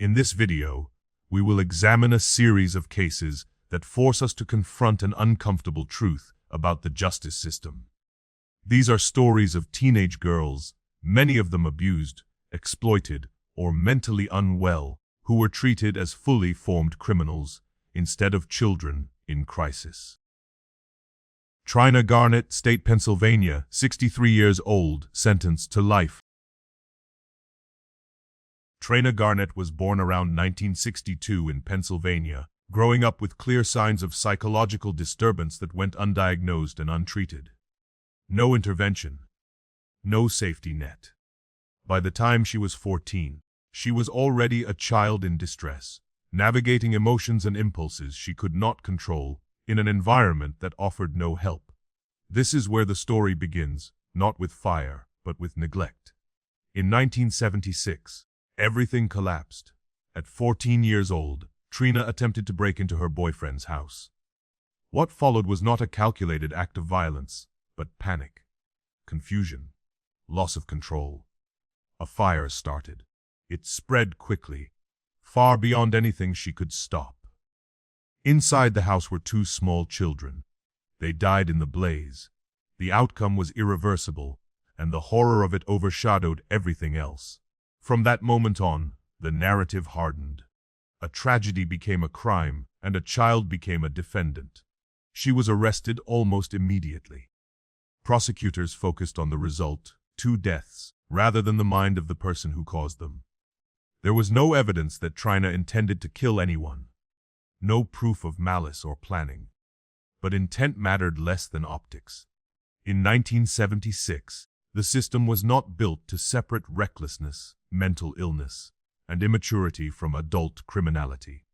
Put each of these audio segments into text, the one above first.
In this video, we will examine a series of cases that force us to confront an uncomfortable truth about the justice system. These are stories of teenage girls, many of them abused, exploited, or mentally unwell, who were treated as fully formed criminals instead of children in crisis. Trina Garnett, State, Pennsylvania, 63 years old, sentenced to life. Trina Garnett was born around 1962 in Pennsylvania, growing up with clear signs of psychological disturbance that went undiagnosed and untreated. No intervention. No safety net. By the time she was 14, she was already a child in distress, navigating emotions and impulses she could not control in an environment that offered no help. This is where the story begins, not with fire, but with neglect. In 1976, everything collapsed. At 14 years old, Trina attempted to break into her boyfriend's house. What followed was not a calculated act of violence, but panic, confusion, loss of control. A fire started. It spread quickly, far beyond anything she could stop. Inside the house were two small children. They died in the blaze. The outcome was irreversible, and the horror of it overshadowed everything else. From that moment on, the narrative hardened. A tragedy became a crime, and a child became a defendant. She was arrested almost immediately. Prosecutors focused on the result, 2 deaths, rather than the mind of the person who caused them. There was no evidence that Trina intended to kill anyone. No proof of malice or planning. But intent mattered less than optics. In 1976, the system was not built to separate recklessness, mental illness, and immaturity from adult criminality.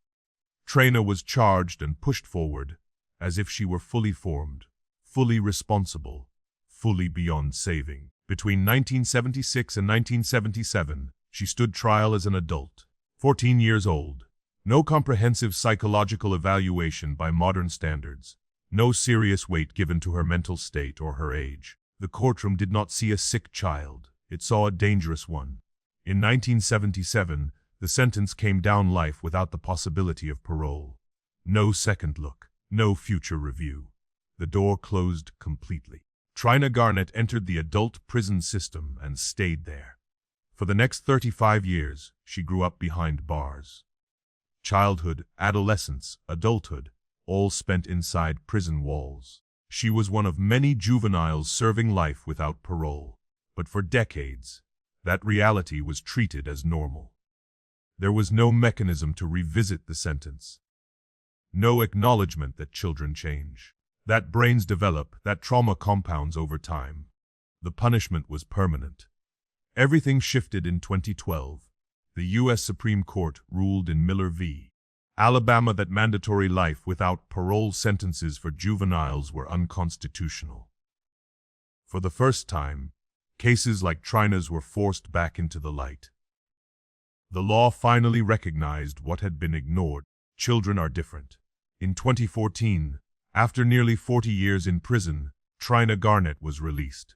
Trina was charged and pushed forward as if she were fully formed, fully responsible, fully beyond saving. Between 1976 and 1977, she stood trial as an adult, 14 years old. No comprehensive psychological evaluation by modern standards. No serious weight given to her mental state or her age. The courtroom did not see a sick child. It saw a dangerous one. In 1977, the sentence came down life without the possibility of parole. No second look. No future review. The door closed completely. Trina Garnett entered the adult prison system and stayed there. For the next 35 years, she grew up behind bars. Childhood, adolescence, adulthood, all spent inside prison walls. She was one of many juveniles serving life without parole. But for decades, that reality was treated as normal. There was no mechanism to revisit the sentence. No acknowledgement that children change, that brains develop, that trauma compounds over time. The punishment was permanent. Everything shifted in 2012. The U.S. Supreme Court ruled in Miller v. Alabama that mandatory life without parole sentences for juveniles were unconstitutional. For the first time, cases like Trina's were forced back into the light. The law finally recognized what had been ignored. Children are different. In 2014, after nearly 40 years in prison, Trina Garnett was released.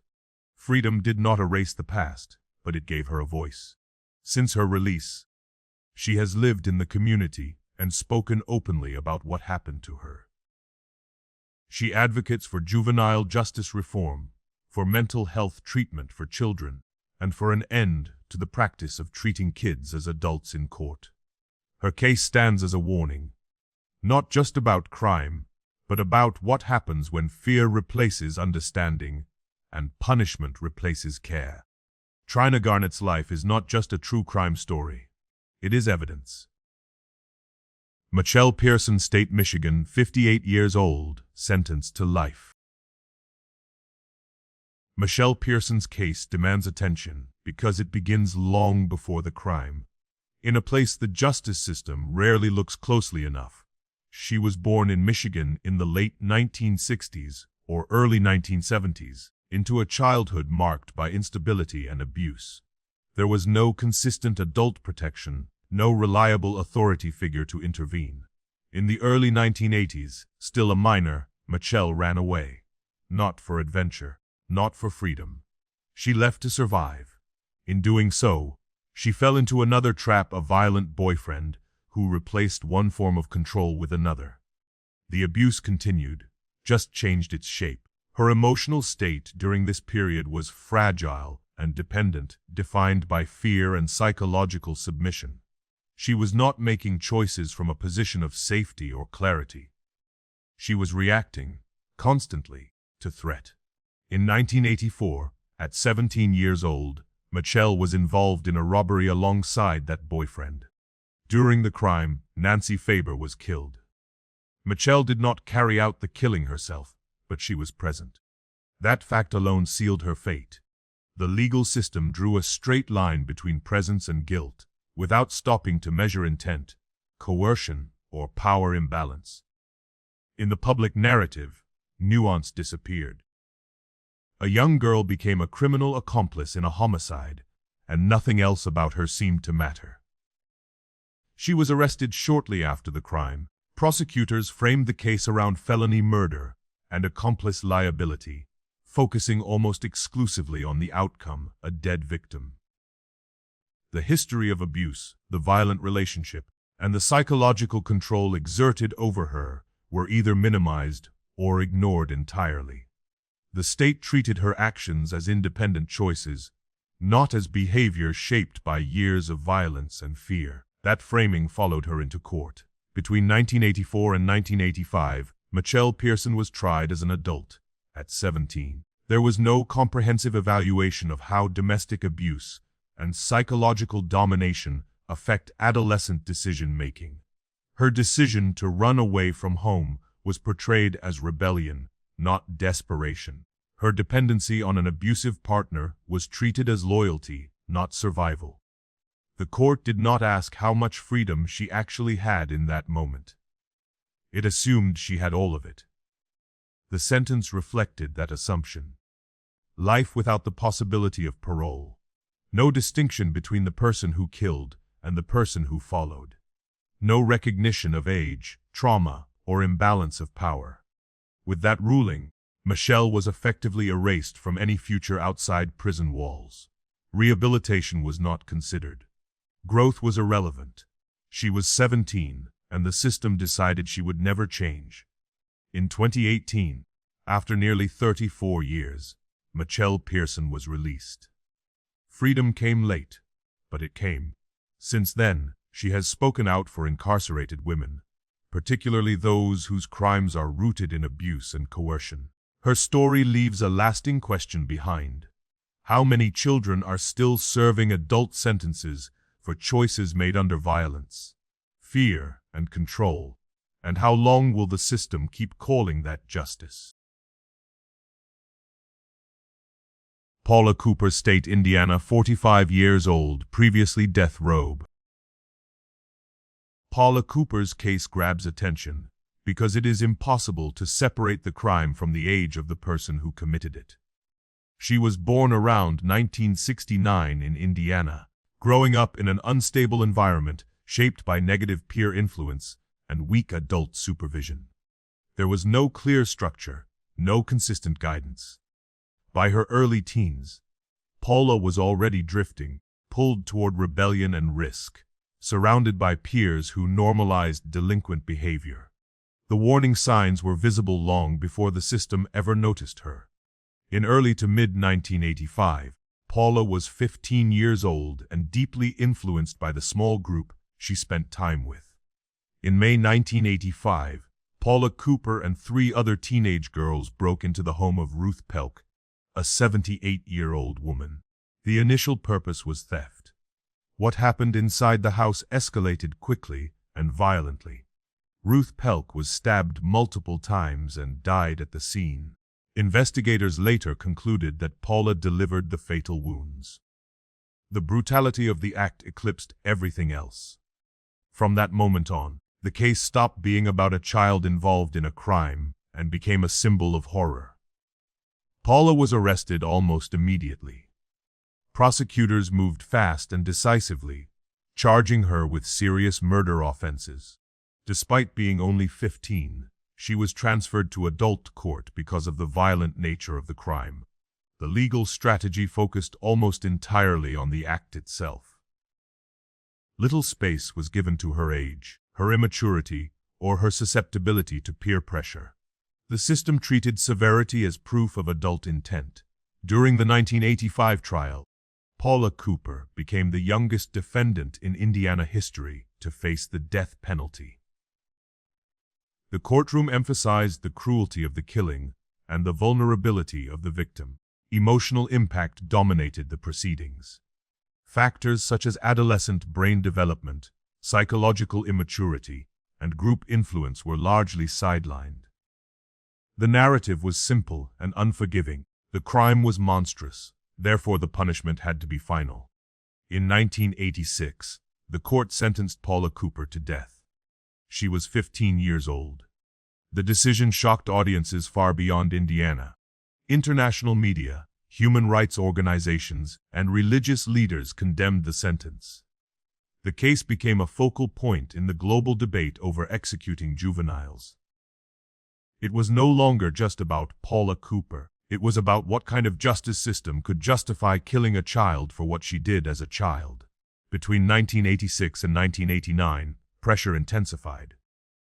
Freedom did not erase the past, but it gave her a voice. Since her release, she has lived in the community and spoken openly about what happened to her. She advocates for juvenile justice reform, for mental health treatment for children, and for an end to the practice of treating kids as adults in court. Her case stands as a warning, not just about crime, but about what happens when fear replaces understanding and punishment replaces care. Trina Garnett's life is not just a true crime story. It is evidence. Machelle Pearson, State, Michigan, 58 years old, sentenced to life. Machelle Pearson's case demands attention because it begins long before the crime. In a place the justice system rarely looks closely enough. She was born in Michigan in the late 1960s or early 1970s, into a childhood marked by instability and abuse. There was no consistent adult protection, no reliable authority figure to intervene. In the early 1980s, still a minor, Machelle ran away. Not for adventure, not for freedom. She left to survive. In doing so, She fell into another trap, a violent boyfriend who replaced one form of control with another. The abuse continued, just changed its shape. Her emotional state during this period was fragile and dependent, defined by fear and psychological submission. She was not making choices from a position of safety or clarity. She was reacting, constantly, to threat. In 1984, at 17 years old, Machelle was involved in a robbery alongside that boyfriend. During the crime, Nancy Faber was killed. Machelle did not carry out the killing herself, but she was present. That fact alone sealed her fate. The legal system drew a straight line between presence and guilt, without stopping to measure intent, coercion, or power imbalance. In the public narrative, nuance disappeared. A young girl became a criminal accomplice in a homicide, and nothing else about her seemed to matter. She was arrested shortly after the crime. Prosecutors framed the case around felony murder and accomplice liability, focusing almost exclusively on the outcome, a dead victim. The history of abuse, the violent relationship, and the psychological control exerted over her were either minimized or ignored entirely. The state treated her actions as independent choices, not as behavior shaped by years of violence and fear. That framing followed her into court. Between 1984 and 1985, Machelle Pearson was tried as an adult. At 17, there was no comprehensive evaluation of how domestic abuse and psychological domination affect adolescent decision-making. Her decision to run away from home was portrayed as rebellion, not desperation. Her dependency on an abusive partner was treated as loyalty, not survival. The court did not ask how much freedom she actually had in that moment. It assumed she had all of it. The sentence reflected that assumption. Life without the possibility of parole. No distinction between the person who killed and the person who followed. No recognition of age, trauma, or imbalance of power. With that ruling, Machelle was effectively erased from any future outside prison walls. Rehabilitation was not considered. Growth was irrelevant. She was 17, and the system decided she would never change. In 2018, after nearly 34 years, Machelle Pearson was released. Freedom came late, but it came. Since then, she has spoken out for incarcerated women, particularly those whose crimes are rooted in abuse and coercion. Her story leaves a lasting question behind. How many children are still serving adult sentences for choices made under violence, fear, and control? And how long will the system keep calling that justice? Paula Cooper, State, Indiana, 45 years old, previously death row. Paula Cooper's case grabs attention because it is impossible to separate the crime from the age of the person who committed it. She was born around 1969 in Indiana, growing up in an unstable environment shaped by negative peer influence and weak adult supervision. There was no clear structure, no consistent guidance. By her early teens, Paula was already drifting, pulled toward rebellion and risk, surrounded by peers who normalized delinquent behavior. The warning signs were visible long before the system ever noticed her. In early to mid-1985, Paula was 15 years old and deeply influenced by the small group she spent time with. In May 1985, Paula Cooper and 3 other teenage girls broke into the home of Ruth Pelk, a 78-year-old woman. The initial purpose was theft. What happened inside the house escalated quickly and violently. Ruth Pelk was stabbed multiple times and died at the scene. Investigators later concluded that Paula delivered the fatal wounds. The brutality of the act eclipsed everything else. From that moment on, the case stopped being about a child involved in a crime and became a symbol of horror. Paula was arrested almost immediately. Prosecutors moved fast and decisively, charging her with serious murder offenses. Despite being only 15, she was transferred to adult court because of the violent nature of the crime. The legal strategy focused almost entirely on the act itself. Little space was given to her age, her immaturity, or her susceptibility to peer pressure. The system treated severity as proof of adult intent. During the 1985 trial, Paula Cooper became the youngest defendant in Indiana history to face the death penalty. The courtroom emphasized the cruelty of the killing and the vulnerability of the victim. Emotional impact dominated the proceedings. Factors such as adolescent brain development, psychological immaturity, and group influence were largely sidelined. The narrative was simple and unforgiving. The crime was monstrous, therefore the punishment had to be final. In 1986, the court sentenced Paula Cooper to death. She was 15 years old. The decision shocked audiences far beyond Indiana. International media, human rights organizations, and religious leaders condemned the sentence. The case became a focal point in the global debate over executing juveniles. It was no longer just about Paula Cooper. It was about what kind of justice system could justify killing a child for what she did as a child. Between 1986 and 1989, pressure intensified.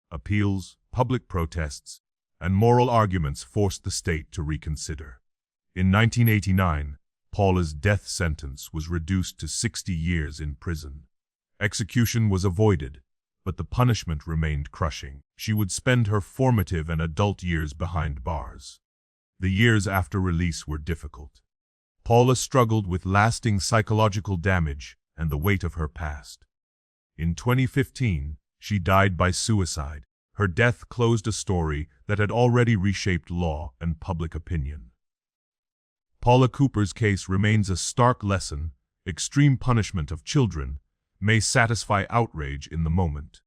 Appeals, public protests, and moral arguments forced the state to reconsider. In 1989, Paula's death sentence was reduced to 60 years in prison. Execution was avoided, but the punishment remained crushing. She would spend her formative and adult years behind bars. The years after release were difficult. Paula struggled with lasting psychological damage and the weight of her past. In 2015, she died by suicide. Her death closed a story that had already reshaped law and public opinion. Paula Cooper's case remains a stark lesson. Extreme punishment of children may satisfy outrage in the moment,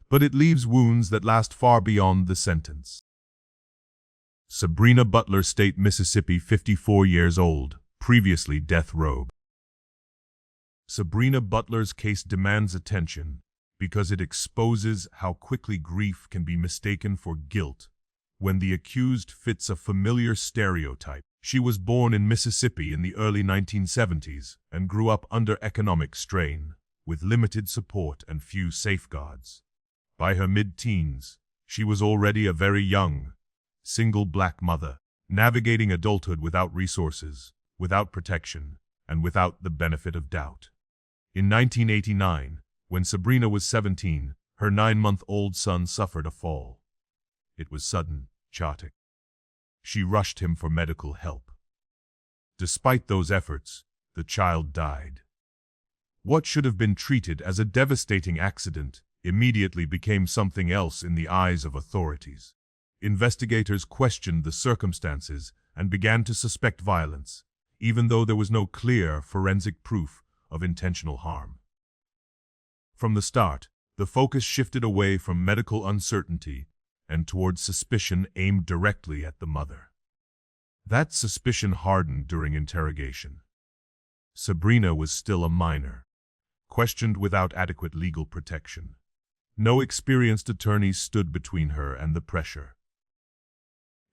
but it leaves wounds that last far beyond the sentence. Sabrina Butler, State, Mississippi, 54 years old, previously death row. Sabrina Butler's case demands attention because it exposes how quickly grief can be mistaken for guilt when the accused fits a familiar stereotype. She was born in Mississippi in the early 1970s and grew up under economic strain, with limited support and few safeguards. By her mid-teens, she was already a very young, single black mother, navigating adulthood without resources, without protection, and without the benefit of doubt. In 1989, when Sabrina was 17, her 9-month-old son suffered a fall. It was sudden, chaotic. She rushed him for medical help. Despite those efforts, the child died. What should have been treated as a devastating accident immediately became something else in the eyes of authorities. Investigators questioned the circumstances and began to suspect violence, even though there was no clear forensic proof of intentional harm. From the start, the focus shifted away from medical uncertainty and towards suspicion aimed directly at the mother. That suspicion hardened during interrogation. Sabrina was still a minor, questioned without adequate legal protection. No experienced attorneys stood between her and the pressure.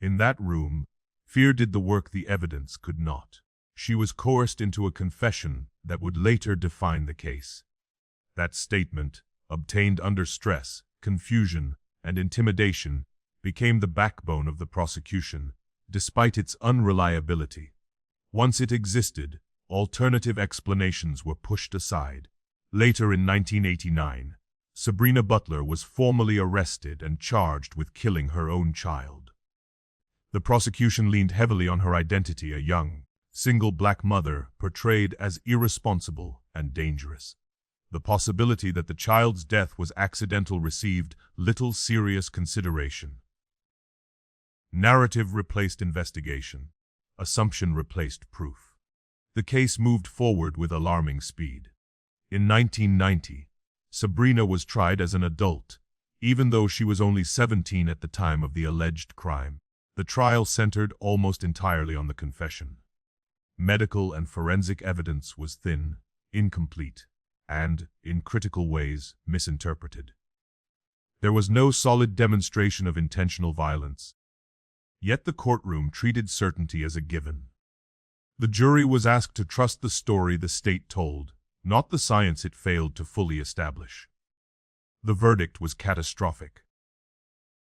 In that room, fear did the work the evidence could not. She was coerced into a confession that would later define the case. That statement, obtained under stress, confusion, and intimidation, became the backbone of the prosecution, despite its unreliability. Once it existed, alternative explanations were pushed aside. Later in 1989, Sabrina Butler was formally arrested and charged with killing her own child. The prosecution leaned heavily on her identity, a young, single black mother portrayed as irresponsible and dangerous. The possibility that the child's death was accidental received little serious consideration. Narrative replaced investigation. Assumption replaced proof. The case moved forward with alarming speed. In 1990, Sabrina was tried as an adult, even though she was only 17 at the time of the alleged crime. The trial centered almost entirely on the confession. Medical and forensic evidence was thin, incomplete, and, in critical ways, misinterpreted. There was no solid demonstration of intentional violence. Yet the courtroom treated certainty as a given. The jury was asked to trust the story the state told, not the science it failed to fully establish. The verdict was catastrophic.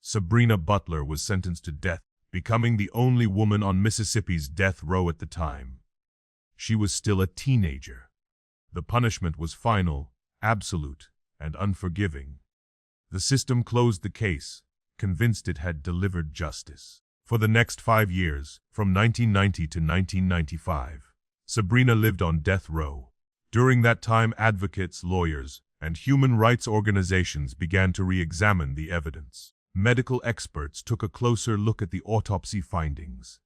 Sabrina Butler was sentenced to death, becoming the only woman on Mississippi's death row at the time. She was still a teenager. The punishment was final, absolute, and unforgiving. The system closed the case, convinced it had delivered justice. For the next 5 years, from 1990 to 1995, Sabrina lived on death row. During that time, advocates, lawyers, and human rights organizations began to re-examine the evidence. Medical experts took a closer look at the autopsy findings.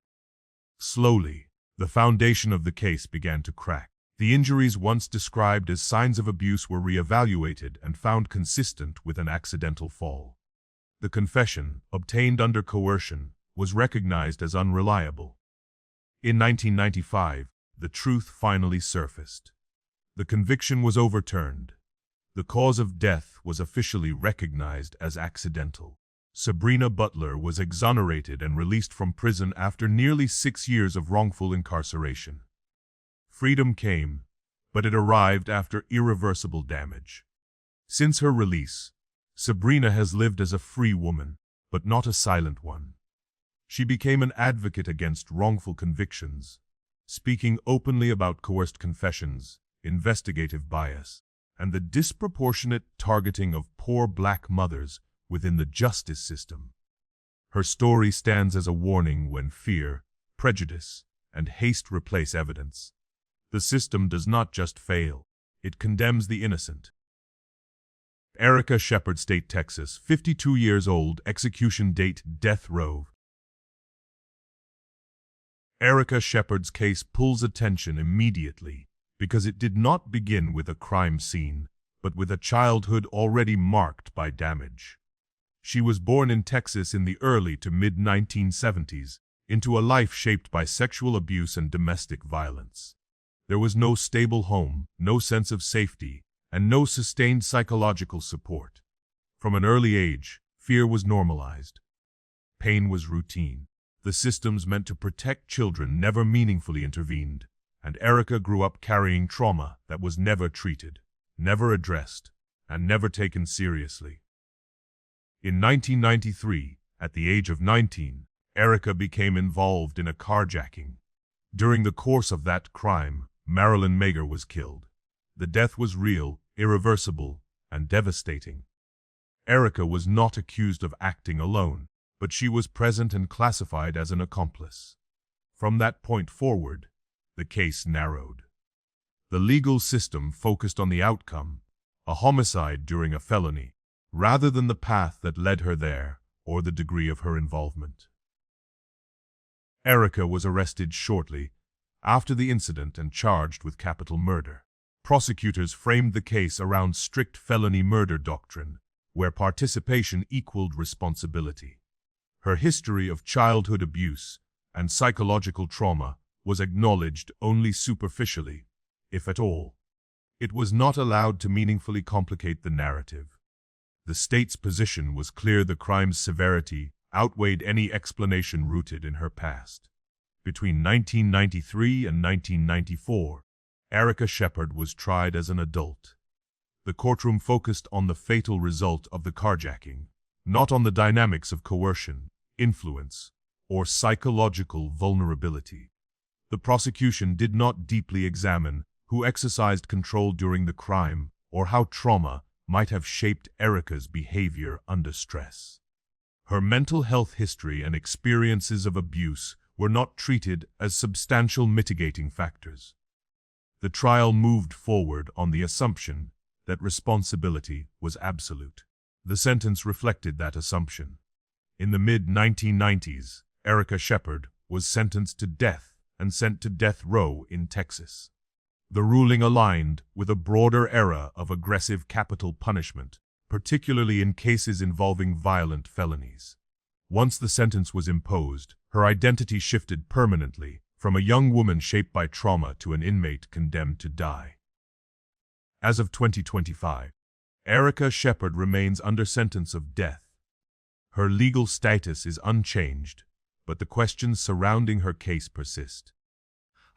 Slowly, the foundation of the case began to crack. The injuries once described as signs of abuse were re-evaluated and found consistent with an accidental fall. The confession, obtained under coercion, was recognized as unreliable. In 1995, the truth finally surfaced. The conviction was overturned. The cause of death was officially recognized as accidental. Sabrina Butler was exonerated and released from prison after nearly 6 years of wrongful incarceration. Freedom came, but it arrived after irreversible damage. Since her release, Sabrina has lived as a free woman, but not a silent one. She became an advocate against wrongful convictions, speaking openly about coerced confessions, investigative bias, and the disproportionate targeting of poor black mothers within the justice system. Her story stands as a warning when fear, prejudice, and haste replace evidence. The system does not just fail, it condemns the innocent. Erica Sheppard, State, Texas, 52 years old, execution date, death row. Erica Sheppard's case pulls attention immediately because it did not begin with a crime scene, but with a childhood already marked by damage. She was born in Texas in the early to mid-1970s, into a life shaped by sexual abuse and domestic violence. There was no stable home, no sense of safety, and no sustained psychological support. From an early age, fear was normalized. Pain was routine. The systems meant to protect children never meaningfully intervened, and Erica grew up carrying trauma that was never treated, never addressed, and never taken seriously. In 1993, at the age of 19, Erica became involved in a carjacking. During the course of that crime, Marilyn Mager was killed. The death was real, irreversible, and devastating. Erica was not accused of acting alone, but she was present and classified as an accomplice. From that point forward, the case narrowed. The legal system focused on the outcome, a homicide during a felony, rather than the path that led her there or the degree of her involvement. Erica was arrested shortly after the incident and charged with capital murder. Prosecutors framed the case around strict felony murder doctrine, where participation equaled responsibility. Her history of childhood abuse and psychological trauma was acknowledged only superficially, if at all. It was not allowed to meaningfully complicate the narrative. The state's position was clear: the crime's severity outweighed any explanation rooted in her past. Between 1993 and 1994, Erica Sheppard was tried as an adult. The courtroom focused on the fatal result of the carjacking, not on the dynamics of coercion, influence, or psychological vulnerability. The prosecution did not deeply examine who exercised control during the crime or how trauma might have shaped Erica's behavior under stress. Her mental health history and experiences of abuse were not treated as substantial mitigating factors. The trial moved forward on the assumption that responsibility was absolute. The sentence reflected that assumption. In the mid-1990s, Erica Sheppard was sentenced to death and sent to death row in Texas. The ruling aligned with a broader era of aggressive capital punishment, particularly in cases involving violent felonies. Once the sentence was imposed, her identity shifted permanently, from a young woman shaped by trauma to an inmate condemned to die. As of 2025, Erica Sheppard remains under sentence of death. Her legal status is unchanged, but the questions surrounding her case persist.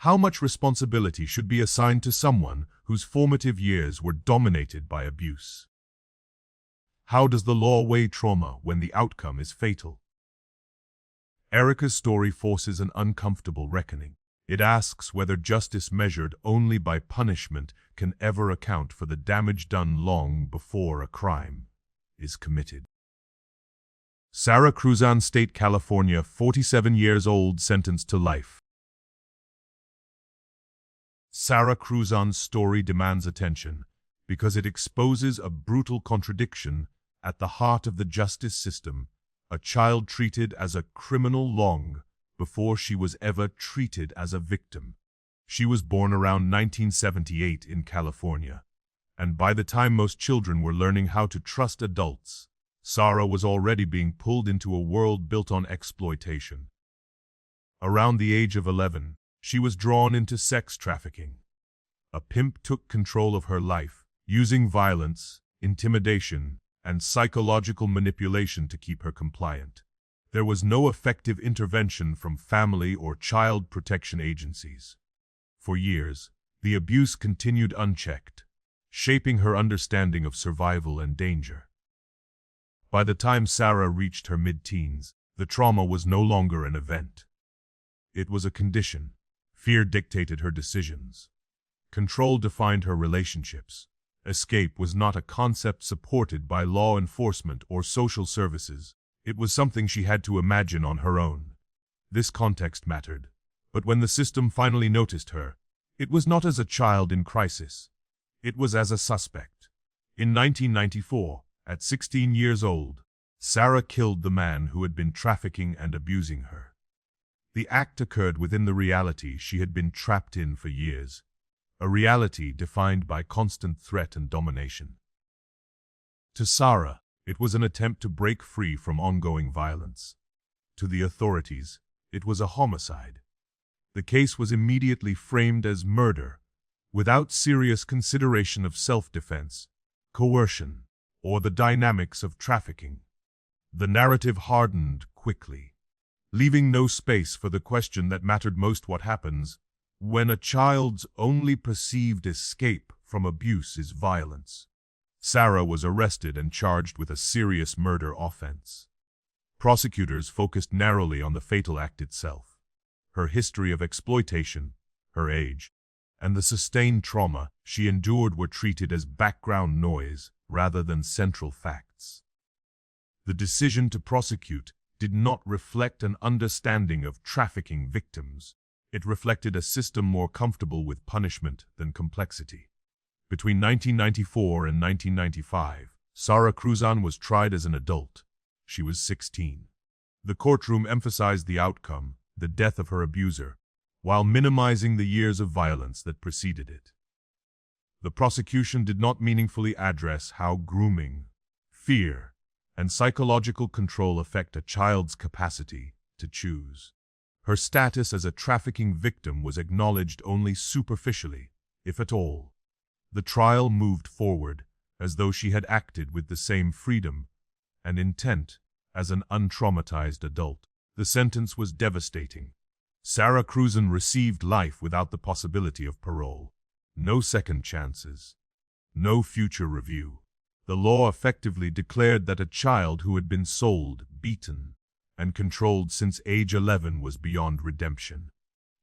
How much responsibility should be assigned to someone whose formative years were dominated by abuse? How does the law weigh trauma when the outcome is fatal? Erica's story forces an uncomfortable reckoning. It asks whether justice measured only by punishment can ever account for the damage done long before a crime is committed. Sara Kruzan, State, California, 47 years old, sentenced to life. Sara Kruzan's story demands attention because it exposes a brutal contradiction at the heart of the justice system, a child treated as a criminal long before she was ever treated as a victim. She was born around 1978 in California, and by the time most children were learning how to trust adults, Sara was already being pulled into a world built on exploitation. Around the age of 11, she was drawn into sex trafficking. A pimp took control of her life, using violence, intimidation, and psychological manipulation to keep her compliant. There was no effective intervention from family or child protection agencies. For years, the abuse continued unchecked, shaping her understanding of survival and danger. By the time Sara reached her mid-teens, the trauma was no longer an event. It was a condition. Fear dictated her decisions. Control defined her relationships. Escape was not a concept supported by law enforcement or social services. It was something she had to imagine on her own. This context mattered, but when the system finally noticed her, it was not as a child in crisis. It was as a suspect. In 1994, at 16 years old, Sara killed the man who had been trafficking and abusing her. The act occurred within the reality she had been trapped in for years, a reality defined by constant threat and domination. To Sara, it was an attempt to break free from ongoing violence. To the authorities, it was a homicide. The case was immediately framed as murder, without serious consideration of self-defense, coercion, or the dynamics of trafficking. The narrative hardened quickly, leaving no space for the question that mattered most: what happens when a child's only perceived escape from abuse is violence? Sara was arrested and charged with a serious murder offense. Prosecutors focused narrowly on the fatal act itself. Her history of exploitation, her age, and the sustained trauma she endured were treated as background noise rather than central facts. The decision to prosecute did not reflect an understanding of trafficking victims. It reflected a system more comfortable with punishment than complexity. Between 1994 and 1995, Sara Kruzan was tried as an adult. She was 16. The courtroom emphasized the outcome, the death of her abuser, while minimizing the years of violence that preceded it. The prosecution did not meaningfully address how grooming, fear, and psychological control affect a child's capacity to choose. Her status as a trafficking victim was acknowledged only superficially, if at all. The trial moved forward as though she had acted with the same freedom and intent as an untraumatized adult. The sentence was devastating. Sara Kruzan received life without the possibility of parole. No second chances. No future review. The law effectively declared that a child who had been sold, beaten, and controlled since age 11 was beyond redemption.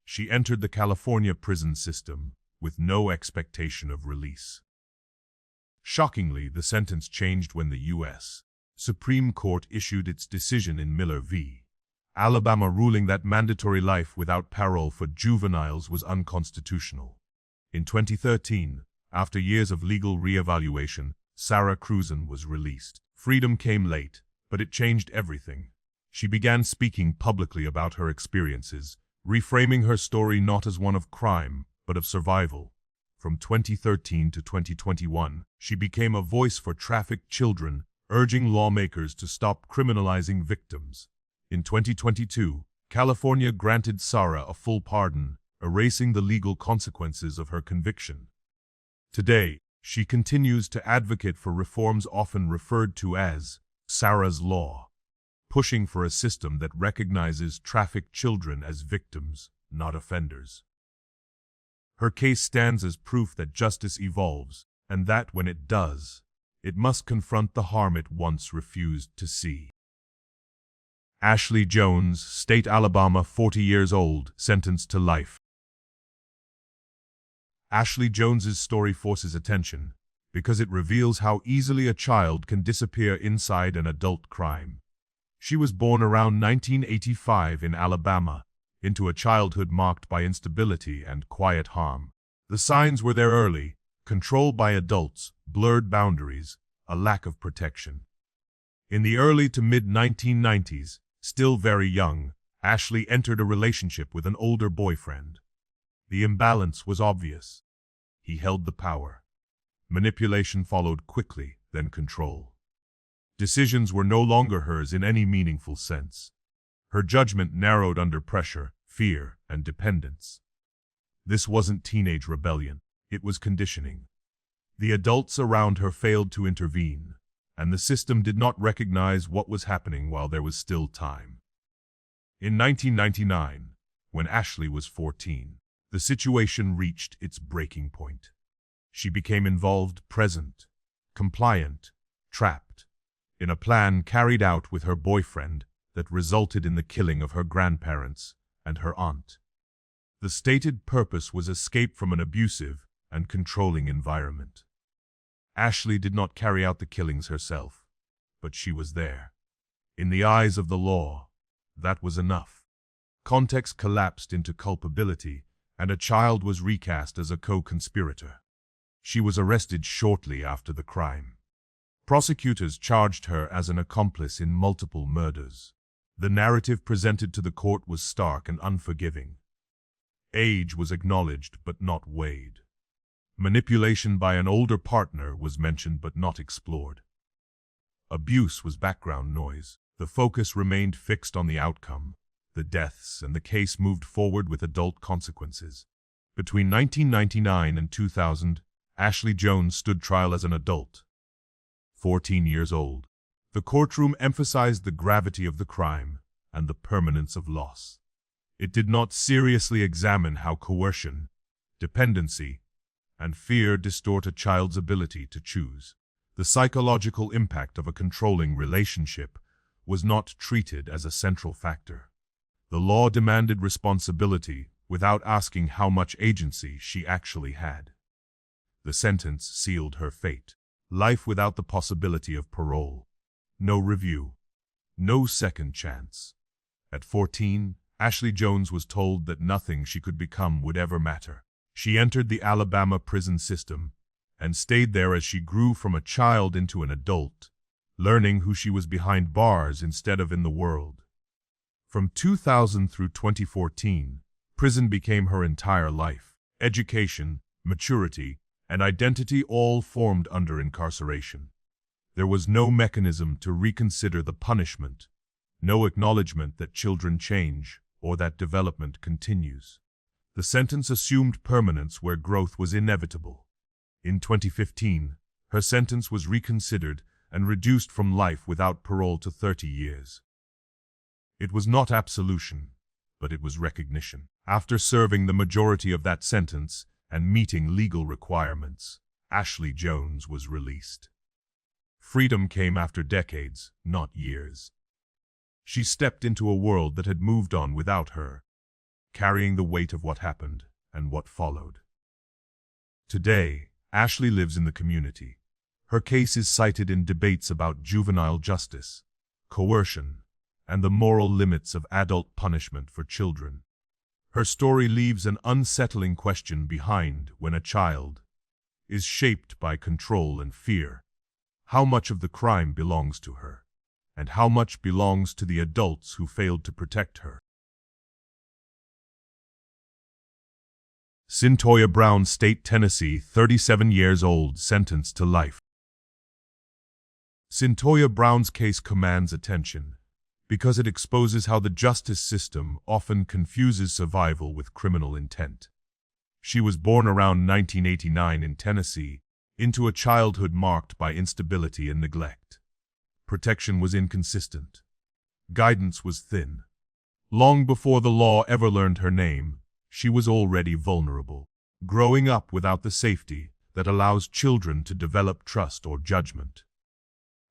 She entered the California prison system with no expectation of release. Shockingly, the sentence changed when the U.S. Supreme Court issued its decision in Miller v. Alabama, ruling that mandatory life without parole for juveniles was unconstitutional. In 2013, after years of legal re-evaluation, Sara Kruzan was released. Freedom came late, but it changed everything. She began speaking publicly about her experiences, reframing her story not as one of crime, but of survival. From 2013 to 2021, she became a voice for trafficked children, urging lawmakers to stop criminalizing victims. In 2022, California granted Sara a full pardon, erasing the legal consequences of her conviction. Today, she continues to advocate for reforms often referred to as Sara's Law, pushing for a system that recognizes trafficked children as victims, not offenders. Her case stands as proof that justice evolves, and that when it does, it must confront the harm it once refused to see. Ashley Jones, State, Alabama, 40 years old, sentenced to life. Ashley Jones's story forces attention because it reveals how easily a child can disappear inside an adult crime. She was born around 1985 in Alabama, into a childhood marked by instability and quiet harm. The signs were there early: control by adults, blurred boundaries, a lack of protection. In the early to mid-1990s, still very young, Ashley entered a relationship with an older boyfriend. The imbalance was obvious. He held the power. Manipulation followed quickly, then control. Decisions were no longer hers in any meaningful sense. Her judgment narrowed under pressure, fear, and dependence. This wasn't teenage rebellion, it was conditioning. The adults around her failed to intervene, and the system did not recognize what was happening while there was still time. In 1999, when Ashley was 14, the situation reached its breaking point. She became involved, present, compliant, trapped, in a plan carried out with her boyfriend that resulted in the killing of her grandparents and her aunt. The stated purpose was escape from an abusive and controlling environment. Ashley did not carry out the killings herself, but she was there. In the eyes of the law, that was enough. Context collapsed into culpability, and a child was recast as a co-conspirator. She was arrested shortly after the crime. Prosecutors charged her as an accomplice in multiple murders. The narrative presented to the court was stark and unforgiving. Age was acknowledged but not weighed. Manipulation by an older partner was mentioned but not explored. Abuse was background noise. The focus remained fixed on the outcome, the deaths, and the case moved forward with adult consequences. Between 1999 and 2000, Ashley Jones stood trial as an adult, 14 years old. The courtroom emphasized the gravity of the crime and the permanence of loss. It did not seriously examine how coercion, dependency, and fear distort a child's ability to choose. The psychological impact of a controlling relationship was not treated as a central factor. The law demanded responsibility without asking how much agency she actually had. The sentence sealed her fate. Life without the possibility of parole. No review. No second chance. At 14, Ashley Jones was told that nothing she could become would ever matter. She entered the Alabama prison system and stayed there as she grew from a child into an adult, learning who she was behind bars instead of in the world. From 2000 through 2014, prison became her entire life. Education, maturity, and identity all formed under incarceration. There was no mechanism to reconsider the punishment, no acknowledgement that children change or that development continues. The sentence assumed permanence where growth was inevitable. In 2015, her sentence was reconsidered and reduced from life without parole to 30 years. It was not absolution, but it was recognition. After serving the majority of that sentence and meeting legal requirements, Ashley Jones was released. Freedom came after decades, not years. She stepped into a world that had moved on without her, carrying the weight of what happened and what followed. Today, Ashley lives in the community. Her case is cited in debates about juvenile justice, coercion, and the moral limits of adult punishment for children. Her story leaves an unsettling question behind when a child is shaped by control and fear. How much of the crime belongs to her, and how much belongs to the adults who failed to protect her? Cyntoia Brown, State, Tennessee, 37 years old, sentenced to life. Cyntoia Brown's case commands attention because it exposes how the justice system often confuses survival with criminal intent. She was born around 1989 in Tennessee, into a childhood marked by instability and neglect. Protection was inconsistent. Guidance was thin. Long before the law ever learned her name, she was already vulnerable. growing up without the safety that allows children to develop trust or judgment.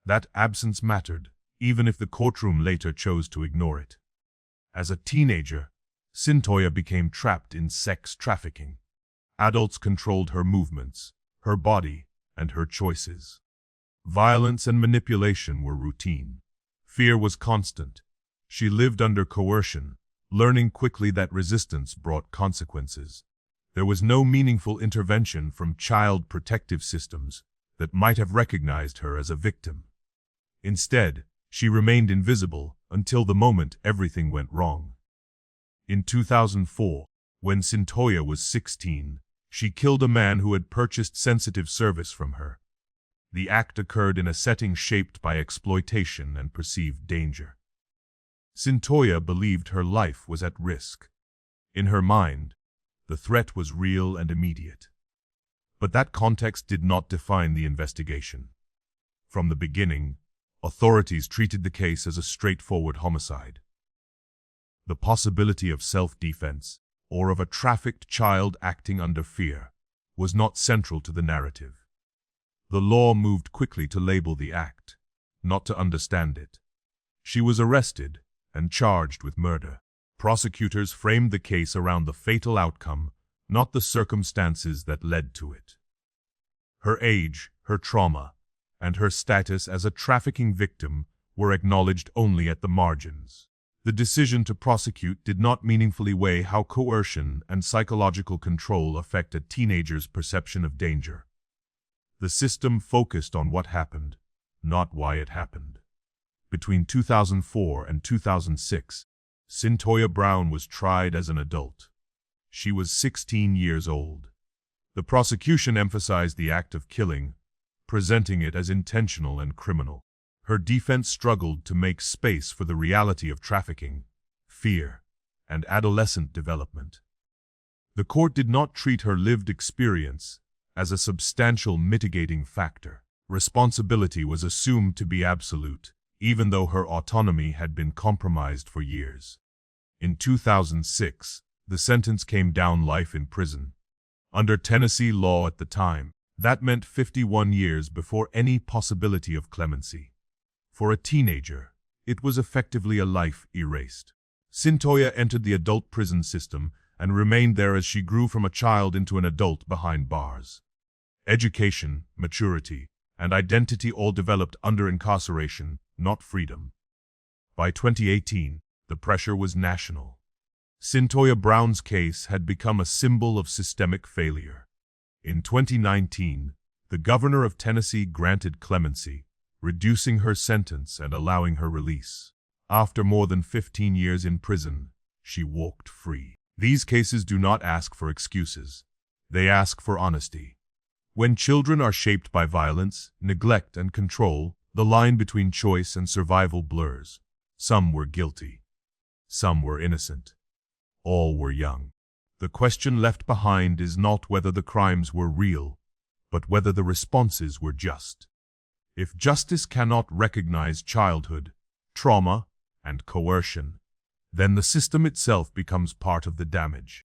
That absence mattered, even if the courtroom later chose to ignore it. As a teenager, Cyntoia became trapped in sex trafficking. Adults controlled her movements, her body, and her choices. Violence and manipulation were routine. Fear was constant. She lived under coercion, learning quickly that resistance brought consequences. There was no meaningful intervention from child protective systems that might have recognized her as a victim. Instead, she remained invisible until the moment everything went wrong. In 2004, when Cyntoia was 16, she killed a man who had purchased sensitive service from her. The act occurred in a setting shaped by exploitation and perceived danger. Cyntoia believed her life was at risk. In her mind, the threat was real and immediate. But that context did not define the investigation. From the beginning, authorities treated the case as a straightforward homicide. The possibility of self-defense, or of a trafficked child acting under fear, was not central to the narrative. The law moved quickly to label the act, not to understand it. She was arrested and charged with murder. Prosecutors framed the case around the fatal outcome, not the circumstances that led to it. Her age, her trauma, and her status as a trafficking victim were acknowledged only at the margins. The decision to prosecute did not meaningfully weigh how coercion and psychological control affect a teenager's perception of danger. The system focused on what happened, not why it happened. Between 2004 and 2006, Cyntoia Brown was tried as an adult. She was 16 years old. The prosecution emphasized the act of killing, presenting it as intentional and criminal. Her defense struggled to make space for the reality of trafficking, fear, and adolescent development. The court did not treat her lived experience as a substantial mitigating factor. Responsibility was assumed to be absolute, even though her autonomy had been compromised for years. In 2006, the sentence came down: life in prison. Under Tennessee law at the time, that meant 51 years before any possibility of clemency. For a teenager, it was effectively a life erased. Cyntoia entered the adult prison system and remained there as she grew from a child into an adult behind bars. Education, maturity, and identity all developed under incarceration, not freedom. By 2018, the pressure was national. Cyntoia Brown's case had become a symbol of systemic failure. In 2019, the governor of Tennessee granted clemency, reducing her sentence and allowing her release. After more than 15 years in prison, she walked free. These cases do not ask for excuses. They ask for honesty. When children are shaped by violence, neglect, and control, the line between choice and survival blurs. Some were guilty. Some were innocent. All were young. The question left behind is not whether the crimes were real, but whether the responses were just. If justice cannot recognize childhood, trauma, and coercion, then the system itself becomes part of the damage.